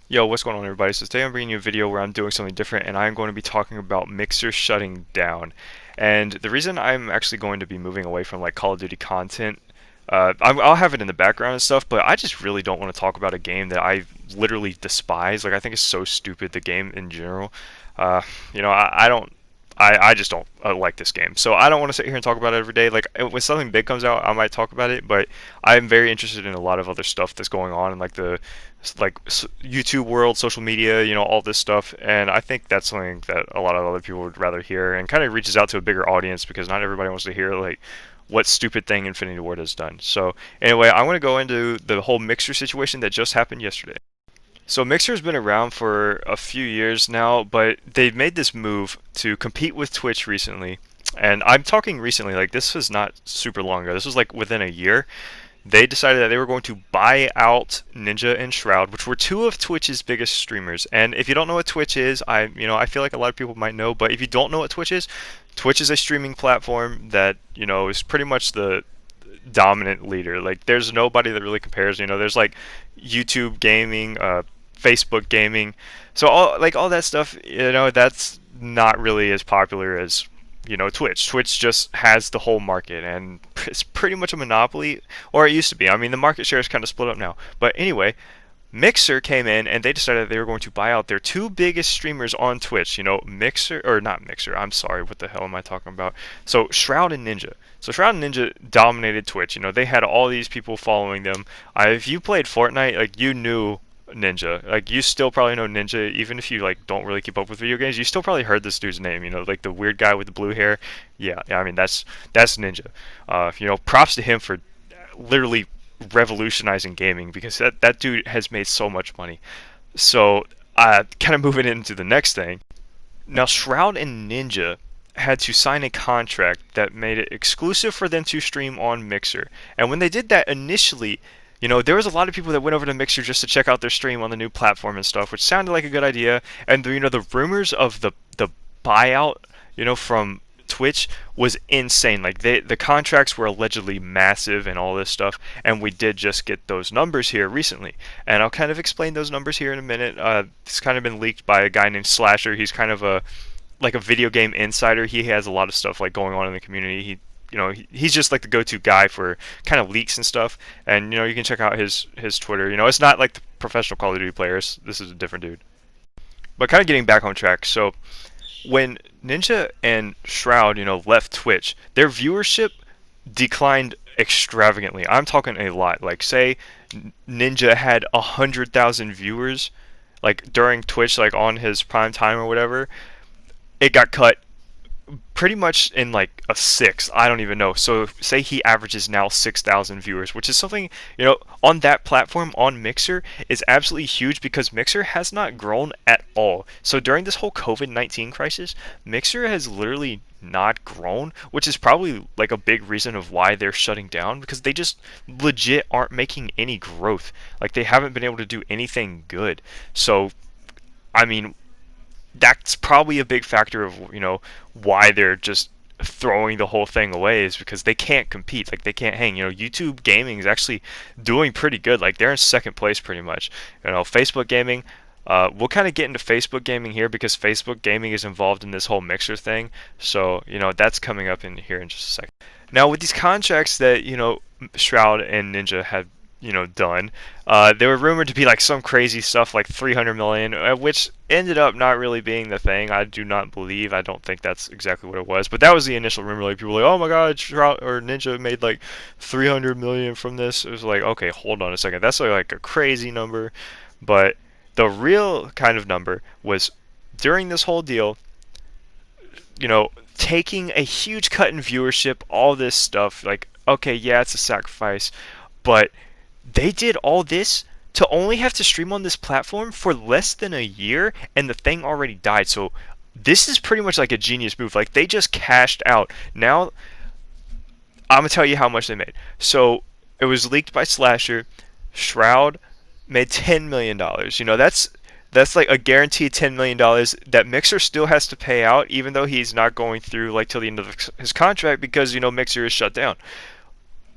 Yo, what's going on, everybody? So today I'm bringing you a video where I'm doing something different, and I'm going to be talking about Mixer shutting down. And the reason I'm actually going to be moving away from like Call of Duty content, I'll have it in the background and stuff, but I just really don't want to talk about a game that I literally despise. Like I think it's so stupid, the game in general. I don't. I just don't like this game, so I don't want to sit here and talk about it every day. Like when something big comes out, I might talk about it, but I'm very interested in a lot of other stuff that's going on in like the YouTube world, social media, all this stuff. And I think that's something that a lot of other people would rather hear, and kind of reaches out to a bigger audience because not everybody wants to hear like what stupid thing Infinity Ward has done. So anyway, I want to go into the whole Mixer situation that just happened yesterday. So Mixer's been around for a few years now, but they've made this move to compete with Twitch recently. And I'm talking recently, like this was not super long ago. This was like within a year. They decided that they were going to buy out Ninja and Shroud, which were two of Twitch's biggest streamers. And if you don't know what Twitch is, I feel like a lot of people might know, but if you don't know what Twitch is a streaming platform that, is pretty much the dominant leader. Like there's nobody that really compares. There's like YouTube gaming, Facebook gaming, so all that stuff. That's not really as popular as Twitch. Twitch just has the whole market, and it's pretty much a monopoly, or it used to be. I mean, the market share is kind of split up now. But anyway, Mixer came in and they decided they were going to buy out their two biggest streamers on Twitch. Mixer, or not Mixer. I'm sorry, what the hell am I talking about? So Shroud and Ninja. So Shroud and Ninja dominated Twitch. They had all these people following them. If you played Fortnite, like you knew Ninja. Like you still probably know Ninja, even if you like don't really keep up with video games. You still probably heard this dude's name. Like the weird guy with the blue hair. Yeah. I mean that's Ninja. Props to him for literally revolutionizing gaming because that dude has made so much money. So, kind of moving into the next thing. Now, Shroud and Ninja had to sign a contract that made it exclusive for them to stream on Mixer. And when they did that initially, there was a lot of people that went over to Mixer just to check out their stream on the new platform and stuff, which sounded like a good idea. And the rumors of the buyout, from Twitch was insane. Like the contracts were allegedly massive and all this stuff, and we did just get those numbers here recently. And I'll kind of explain those numbers here in a minute. It's kind of been leaked by a guy named Slasher. He's kind of a video game insider. He has a lot of stuff like going on in the community. He's just like the go-to guy for kind of leaks and stuff. And you can check out his Twitter. It's not like the professional Call of Duty players. This is a different dude. But kind of getting back on track. So when Ninja and Shroud, left Twitch, their viewership declined extravagantly. I'm talking a lot. Like, say Ninja had 100,000 viewers, like during Twitch, like on his prime time or whatever. It got cut pretty much in like a sixth. I don't even know. So say he averages now 6,000 viewers, which is something on that platform on Mixer is absolutely huge because Mixer has not grown at all. So during this whole COVID-19 crisis, Mixer has literally not grown, which is probably like a big reason of why they're shutting down because they just legit aren't making any growth. Like they haven't been able to do anything good. So I mean, that's probably a big factor of why they're just throwing the whole thing away is because they can't compete. Like they can't hang. YouTube gaming is actually doing pretty good. Like they're in second place pretty much. Facebook gaming. We'll kind of get into Facebook gaming here because Facebook gaming is involved in this whole Mixer thing. So that's coming up in here in just a second. Now with these contracts that Shroud and Ninja had done. They were rumored to be like some crazy stuff like 300 million, which ended up not really being the thing. I do not believe. I don't think that's exactly what it was. But that was the initial rumor. Like people were like, oh my God, Shroud or Ninja made like 300 million from this. It was like, okay, hold on a second. That's like a crazy number. But the real kind of number was during this whole deal, taking a huge cut in viewership, all this stuff. Like, okay, yeah, it's a sacrifice, but they did all this to only have to stream on this platform for less than a year, and the thing already died. So this is pretty much like a genius move. Like they just cashed out. Now I'm gonna tell you how much they made. So it was leaked by Slasher. Shroud made $10 million. That's like a guaranteed $10 million that Mixer still has to pay out, even though he's not going through like till the end of his contract because Mixer is shut down.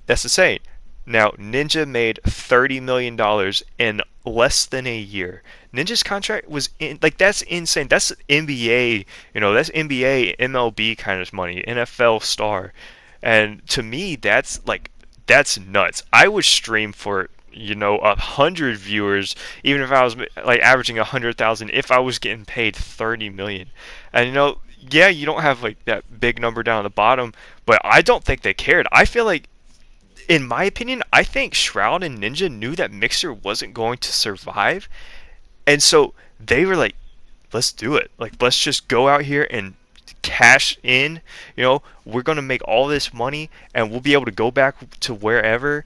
That's insane. Now, Ninja made $30 million in less than a year. Ninja's contract was like that's insane. That's NBA, that's NBA, MLB kind of money, NFL star. And to me, that's nuts. I would stream for 100 viewers, even if I was like averaging 100,000. If I was getting paid 30 million, and yeah, you don't have like that big number down at the bottom, but I don't think they cared. I feel like, in my opinion, I think Shroud and Ninja knew that Mixer wasn't going to survive, and so they were like, "Let's do it. Like, let's just go out here and cash in. We're gonna make all this money, and we'll be able to go back to wherever."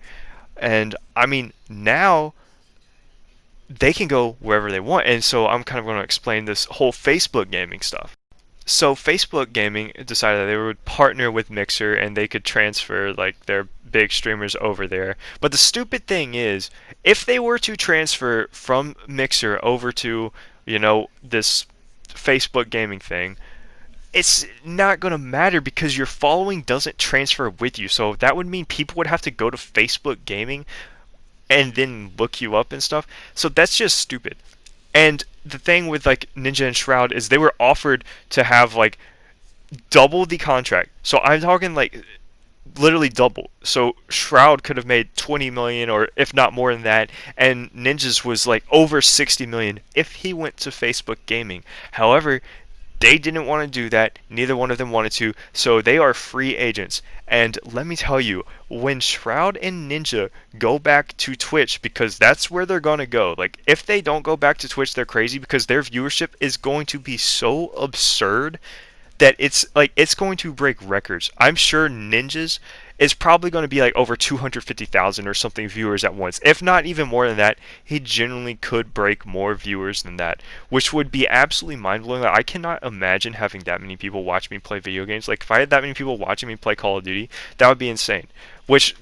And I mean, now they can go wherever they want. And so I'm kind of going to explain this whole Facebook gaming stuff. So Facebook Gaming decided that they would partner with Mixer and they could transfer like their big streamers over there. But the stupid thing is, if they were to transfer from Mixer over to, this Facebook Gaming thing, it's not going to matter because your following doesn't transfer with you. So that would mean people would have to go to Facebook Gaming and then look you up and stuff. So that's just stupid. And the thing with like Ninja and Shroud is they were offered to have like double the contract. So I'm talking like literally double. So Shroud could have made 20 million or if not more than that, and Ninja's was like over 60 million if he went to Facebook Gaming. However, they didn't want to do that. Neither one of them wanted to. So they are free agents. And let me tell you, when Shroud and Ninja go back to Twitch, because that's where they're going to go. Like, if they don't go back to Twitch, they're crazy because their viewership is going to be so absurd that it's going to break records. I'm sure Ninja's is probably going to be like over 250,000 or something viewers at once. If not even more than that, he genuinely could break more viewers than that, which would be absolutely mind-blowing. Like, I cannot imagine having that many people watch me play video games. Like, if I had that many people watching me play Call of Duty, that would be insane. Which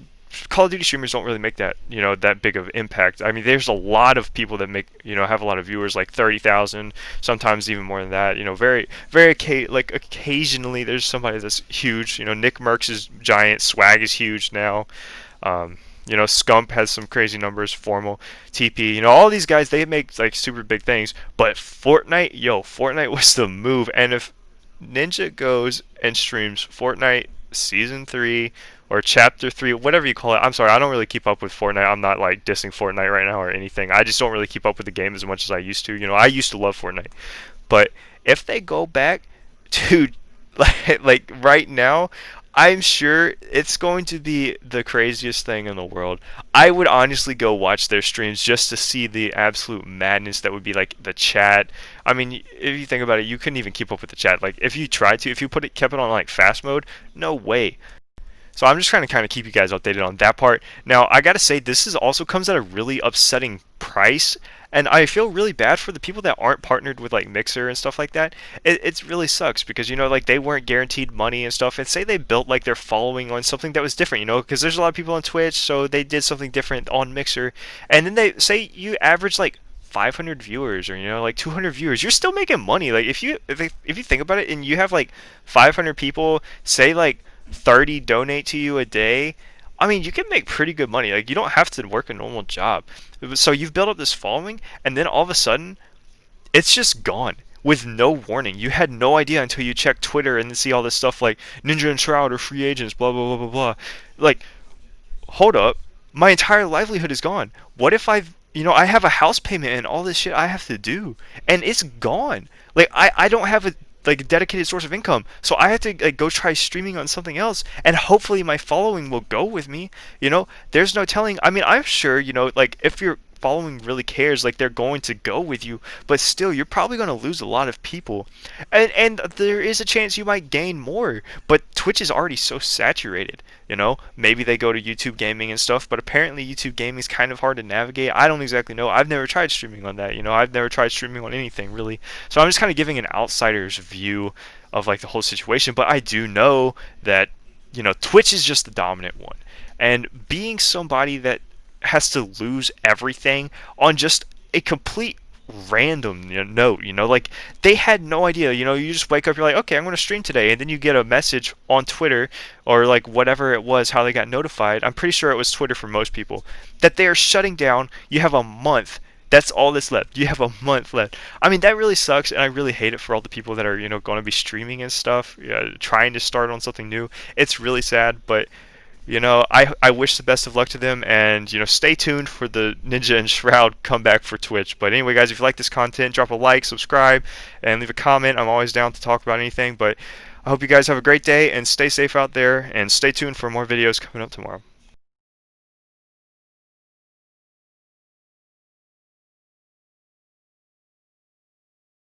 Call of Duty streamers don't really make that, that big of impact. I mean, there's a lot of people that make, have a lot of viewers, like 30,000, sometimes even more than that. Very, very like occasionally there's somebody that's huge. Nick Merckx is giant, Swag is huge now. Scump has some crazy numbers, Formal, TP. All these guys, they make like super big things. But Fortnite was the move. And if Ninja goes and streams Fortnite Season 3 or Chapter 3, whatever you call it. I'm sorry, I don't really keep up with Fortnite. I'm not like dissing Fortnite right now or anything. I just don't really keep up with the game as much as I used to. I used to love Fortnite. But if they go back to like right now, I'm sure it's going to be the craziest thing in the world. I would honestly go watch their streams just to see the absolute madness that would be like the chat. I mean, if you think about it, you couldn't even keep up with the chat. Like if you tried to, if you kept it on like fast mode, no way. So I'm just trying to kind of keep you guys updated on that part. Now, I gotta say, this also comes at a really upsetting price, and I feel really bad for the people that aren't partnered with like Mixer and stuff like that. It really sucks because like they weren't guaranteed money and stuff. And say they built like their following on something that was different, because there's a lot of people on Twitch, so they did something different on Mixer, and then they say you average like 500 viewers or like 200 viewers, you're still making money. Like if you think about it, and you have like 500 people, say like 30 donate to you a day, I mean, you can make pretty good money. Like, you don't have to work a normal job. So you've built up this following, and then all of a sudden, it's just gone with no warning. You had no idea until you check Twitter and see all this stuff like Ninja and Shroud are free agents, blah, blah, blah, blah, blah. Like, hold up. My entire livelihood is gone. What if I have a house payment and all this shit I have to do, and it's gone. Like, I don't have a dedicated source of income, so I have to like go try streaming on something else, and hopefully my following will go with me. There's no telling. I mean, I'm sure like if your following really cares, like they're going to go with you, but still you're probably going to lose a lot of people, and there is a chance you might gain more, but Twitch is already so saturated. Maybe they go to YouTube gaming and stuff, but apparently YouTube gaming is kind of hard to navigate. I don't exactly know. I've never tried streaming on that. I've never tried streaming on anything really. So I'm just kind of giving an outsider's view of like the whole situation, but I do know that Twitch is just the dominant one. And being somebody that has to lose everything on just a complete random note, like they had no idea. You just wake up, you're like, okay, I'm going to stream today, and then you get a message on Twitter or like whatever it was, how they got notified. I'm pretty sure it was Twitter for most people, that they are shutting down. You have a month. That's all that's left. You have a month left. I mean, that really sucks, and I really hate it for all the people that are, going to be streaming and stuff, trying to start on something new. It's really sad, but I wish the best of luck to them, and stay tuned for the Ninja and Shroud comeback for Twitch. But anyway, guys, if you like this content, drop a like, subscribe, and leave a comment. I'm always down to talk about anything. But I hope you guys have a great day and stay safe out there, and stay tuned for more videos coming up tomorrow.